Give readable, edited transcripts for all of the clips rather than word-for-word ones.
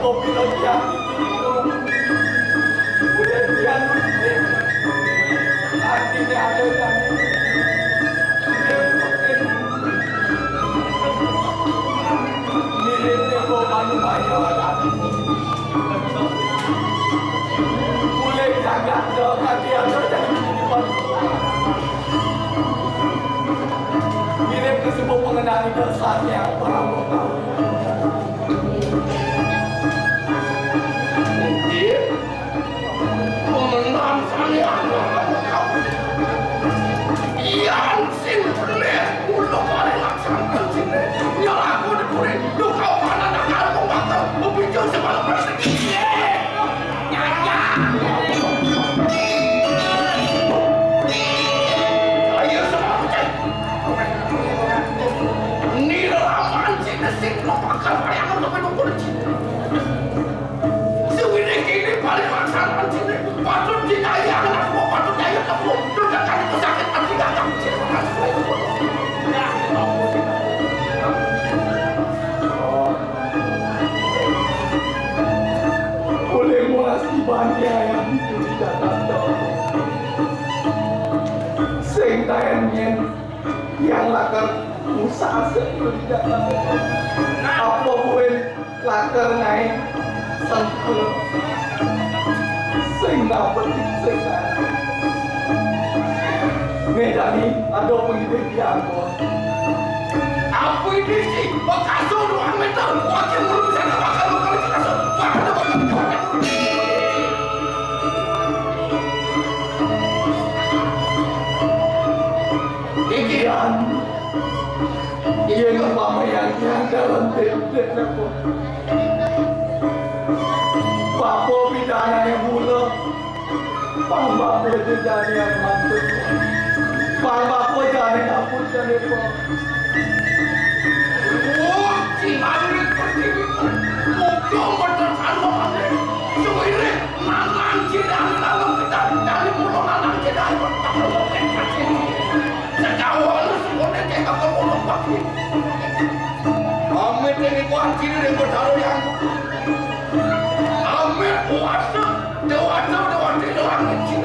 kopi lagi yang itu udah dia nulis artinya ada kan miripnya kok manu banyak mulai jangan dong hati ada jangan mirip ke sebuah pengenali dasarnya orang mau tahu mengenal saya yang simple udah paling laksanakan sini yang aku dipuri lu kau mana nak aku bakal berbicara semalam persegi nyanya ayo semalam cek ini raman sini sih lo bakal bayang untuk menunggu sini sewiri kini paling laksanakan sini patut dikaya anakmu patut daya kamu sudah kali kesakit hati gagam boleh mulas ibanya yang tidak tahu sing tayannya yang lakar usaha tidak tahu apa buin lakar naik sangkul sing dapat sing medani ada penghidup yang apa ini sih bakal doang meter wakil belum bisa bakal kita ikian iya mama yang dalam tiap lepo Papo pidana yang mula Pamba po jadi yang mantul Pamba po jadi kaput jadi po oh si manulit pasti mungkin bertertawa suwiri manangcidang dalam kita dari mulut manangcidang bertawa sejauh lu semuanya kayak kemulut pakai amit ini kuat ciri yang bertaruh yang dewasa orang kecil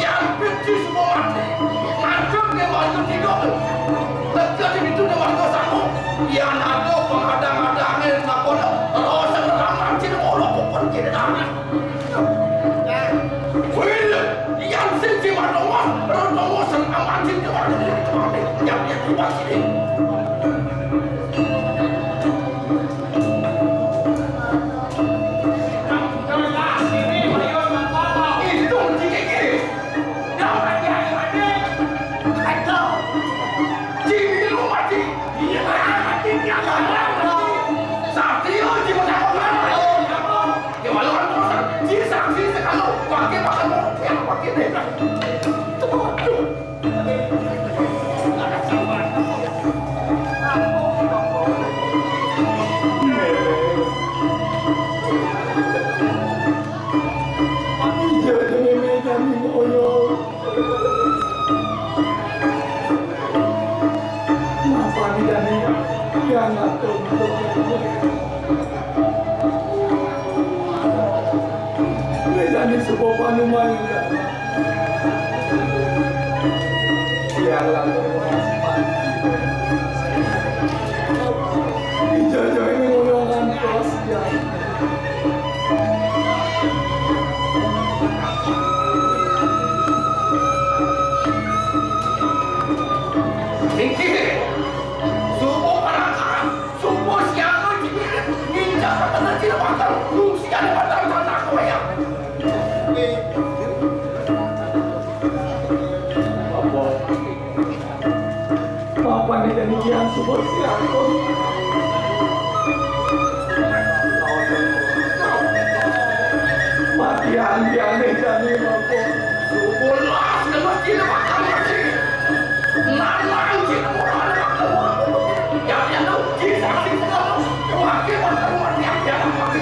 yang benci semua mati macam dia masuk tidur terjadi itu dia warga sama yang ada pengadang-adangnya nakon rosan ramah cina orang pun kira tanah wih yang sensi madoman rodomo sang amatin dia warga yang dia keluar sini Jadi sebuah panuman yang lalu dijajah ini ngolongan kos ya ini subuh penangkaran subuh siang dikirim ninja katanya tidak bakal fungsikan batang tanah koyak apa nih demikian subuh siang mati aneh jadi apa subuh lah sudah mati bakal mati nanang kita orang bakal yang tahu kita sih tahu wakil bakal mati yang mati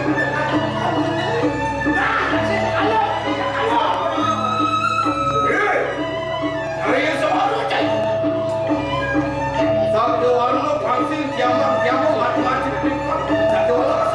Tiama mati-mati di depan. Satu orang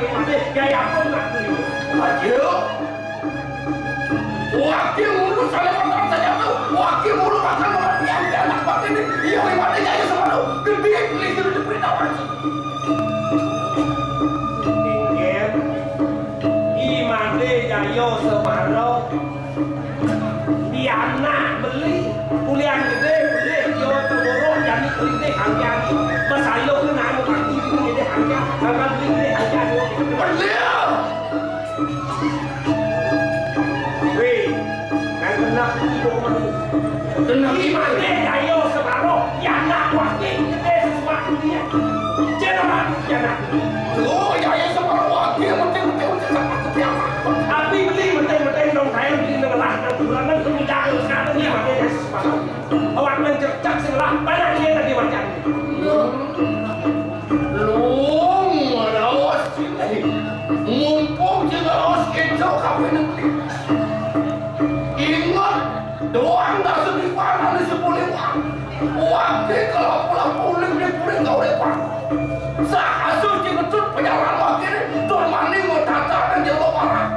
ke mate gaya pun nak dulu. Ayo. Wakil mulu salah orang saja tu. Wakil mulu makan orang yang anak pak ini. Iya memang dia jaya sama lu. Gede beli itu diberitahu lagi. Tinggal. Imade jayo semaro. Dia anak beli kuliah gede yo teboro jadi kuliah hanggan. Masalah tu nak mau mati itu gede hanggan. Kalau beli gede hanggan. Beli. Nak hidup malu. Tenang iman deh, ayo separuh. Ya nak wakil gede sesuatu dia. Jangan jangan. Oh ya ya separuh wakil penting sampai kepiawan. Tapi beli penting dong saya beli nengelah nang bulanan kemudian sekarang dia pakai separuh. Awak mencercak selah banyak dia tadi macam. Long rawas sini. Mumpung juga harus kecau kau nanti. Ingat, doang tak sedipana ni sepuluh wang. Wakil kalau pulang puling dia puling kau lepas. Sehasil jika tut penyalaan wakil ni, tuan maning mau tata dan jauh parah.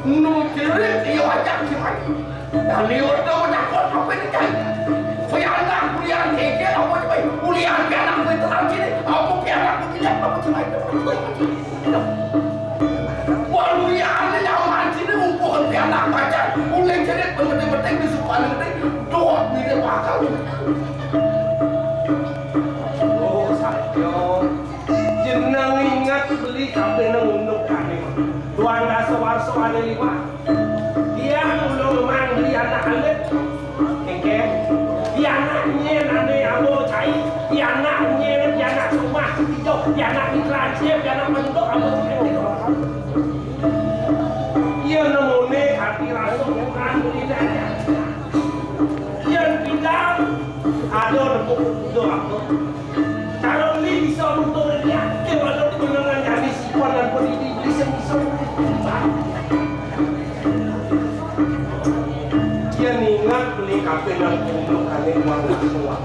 Nujirik dia wajah gimana? Dan dia udah menyakut apa ini kan? Pianak kuliah keke apa cuy? Kuliah pianak veteran sini, apa pianak kuliah apa cuy? Walau yang ada nyaman sini umpukan pianak baca. Uleng jadi penting-penting di supanan ini doa ni dia bakal. Oh sajo, jenang ingat beli kafe nang unduk kami. Tuan dah sewar ada 5. Dia ulung mang beli anak alit, engke. Dia anaknya nane amo cai, dia anaknya dia anak rumah hijau, dia anak iklan siap, dia anak penduduk amo cai. Ia namune hati rasa bukan beli daya. Yang bidang ada repuk untuk apa? Kalau beli bisa untuk dia, kalau tu dengan jadi sipon dan beli bisa. Dia ingat beli kafe dan untuk kali uang semua.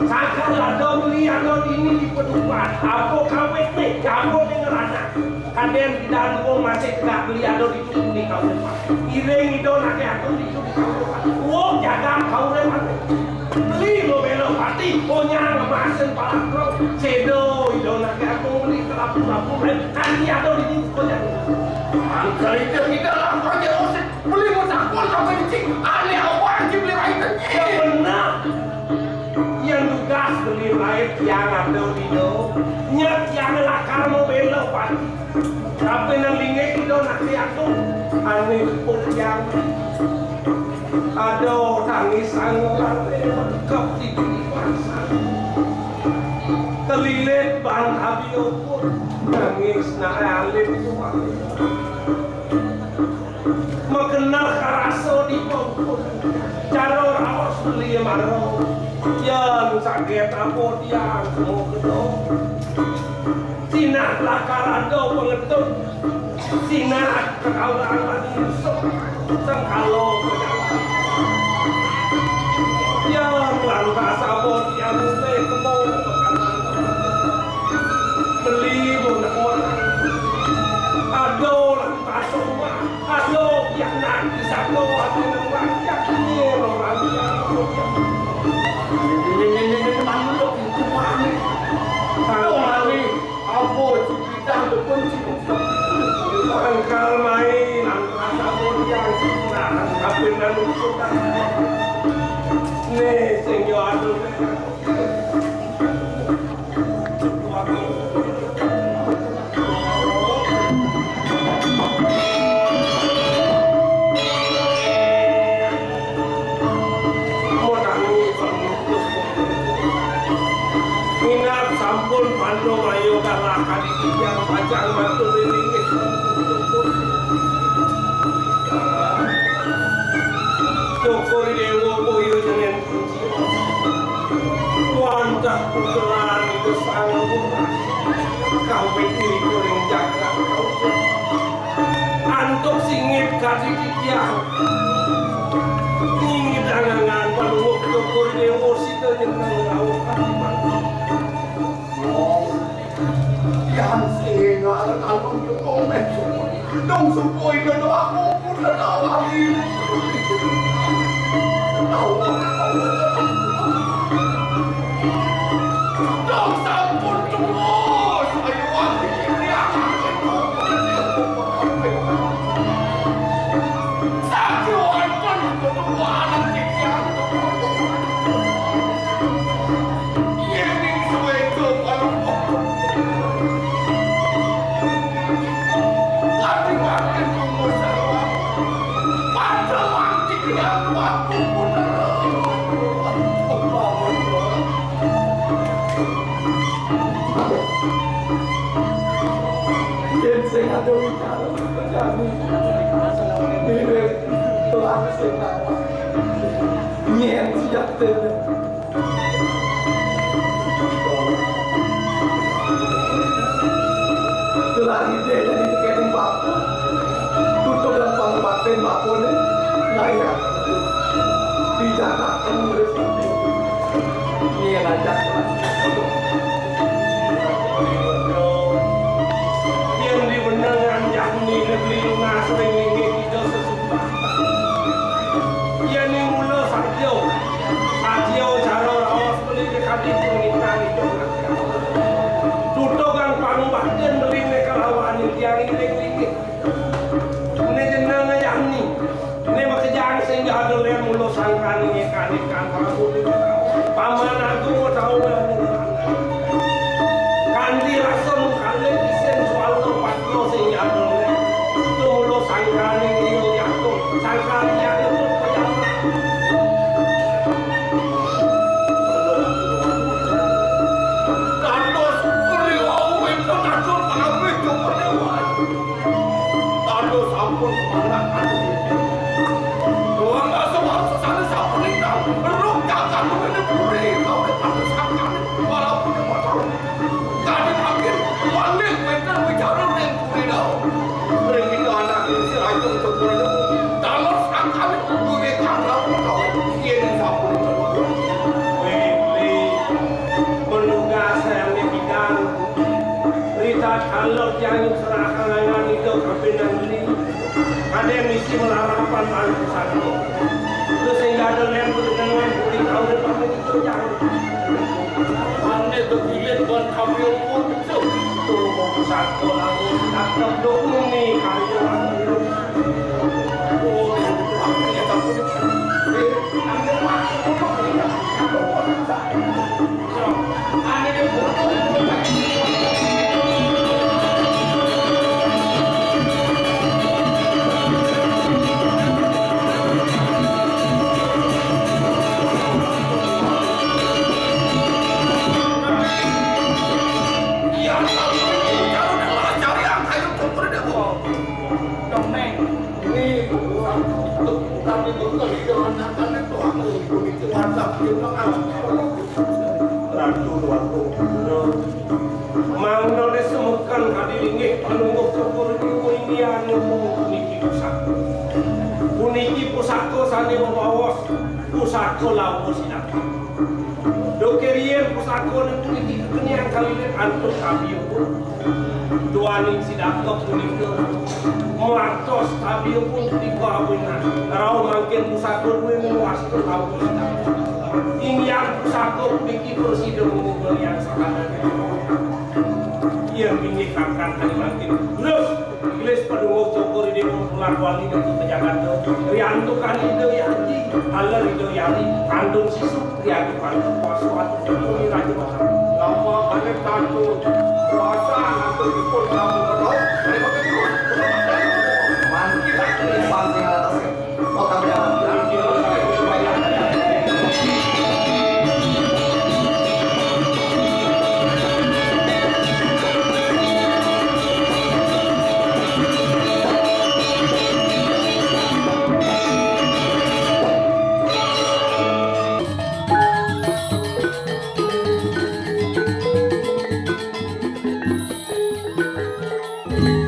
Sakal ada beli ada ini di pedukuhan. Apa kawet ni? Kamu dengan anak. Kalian tidak mau masih tidak beli ada di kau lepas. Iring itu nak aku di kau lepas. Uang jaga kau lepas. Beli lo belok pati. Punya ngemasin palak kau. Sedo itu nak aku beli kelapu. Kan dia ada di kau jaga. Angkal itu tidak lah kau jauh. Beli motor sampai di sini. Aneh awak yang beli itu. Yang benar. Yang tugas beli lain yang ada di do. Nyat yang lakar mau belok pati. Tapi nang lingit itu nanti aku aneh pun yang ada tangisan lengkap di pasar. Terlilit bang habio pun nangis nak alim semua. Mengenal karaso di pokok. Cara rawas beli marau. Yang sakit apa dia semua kedua. Sinak lakarado pengetut. Sinak kekaulan manusia. Sengkalo pejalan. Yang lalu kasabo yang mulai kemau. Beli budak mana. Ado lalu kasoma. Ado yang nanti satu. Ado yang rakyat. Orang yang Angkal main, angkasa yang sudah, tapi nanti sudah. Nih, senyo adu. Ingat sampun pandong ayo kalah kali yang pajang batu ringit. Syukuri dewa boyo dengan kunci. Tuantah putelan itu sangat murah. Kau berdiri kuring jaga kau. Antuk singit kasih kikiah. Ingin dangangan palunguk syukuri dewa sita yang nangau kaliman. Yang Dong supoi dan aku pun lagi. Dong sampun terus. Ayo wanti ini akan satu akan kedua nanti ini suatu kalau lagi makin tunggu sama pada wanti yang waktu pun sing ada wicara terjadi mirip telah sing nawa nyen siap tene telah ide dari keting bapu tutup dan pangbaten bapone layak dijanakan bersama nyen aja negeri lunas ringi kita sesumpah. Ia ni mula saja cara rawas beli dekat itu ngitan itu. Tutukan pangbaten beli mereka lawan yang ini. Ini jenang yang ni. Ini makejang sehingga ada yang mula sangkan ini kan paman aku tahu kandi rasa mukale isen soal tempat lo sehingga ada sangkane iyo yato sangkane yato payama kados beliau itu kados apa itu perempuan kados ampun mengatakan doa nggak semua sana sampun itu berluka kamu ini puri kau kados sangkane walaupun motor tadi makin balik benar bicara dengan puri dah begitu anak itu untuk kalau sekarang gue kalau kau ini sapu menugas yang dibidang berita kalau yang serahkan itu kabinet ini ada yang misi melarapan bantu satu itu sehingga ada yang berdengan budi kau depan itu jangan anda terpilih buat kami pun itu mau satu lalu tetap dukung nih kami Mangno disemukan kadiringih panungguh syukur di kuinian puniki pusako. Puniki pusako sani membawas pusako lawo sidaka. Dokerian pusako dan puniki kekenian kalian antuk kabiyo. Duaning sidaka puniki melantos kabiyo pun puniko awinan. Rau mangkin pusako duwe memuas ke lawo sidaka. Ingyan pusako puniki persido mengumpul yang sakadanya. Ia mengingatkan kalimatin terus Inggris pendukung cokor ini mempular wali untuk penjagaan riantukan ide yaji halar ide yari kandung sisu riantu kandung puasa atau jempuni raja masyarakat lama banyak tantu puasa atau dipul kamu berlaku